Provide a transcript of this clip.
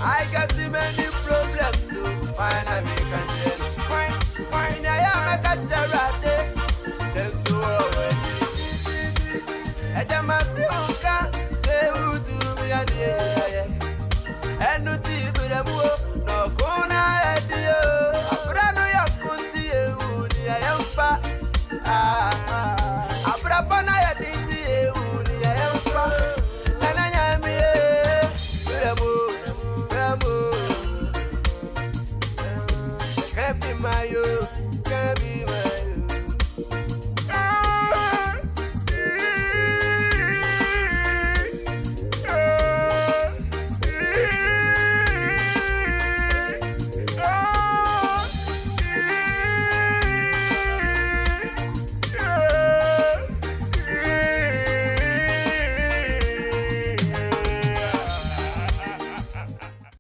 I got too many problems, so fine I make a share. Fine, I am a catch the rat. Then so I jam at the say who to me and yeah. And no tea,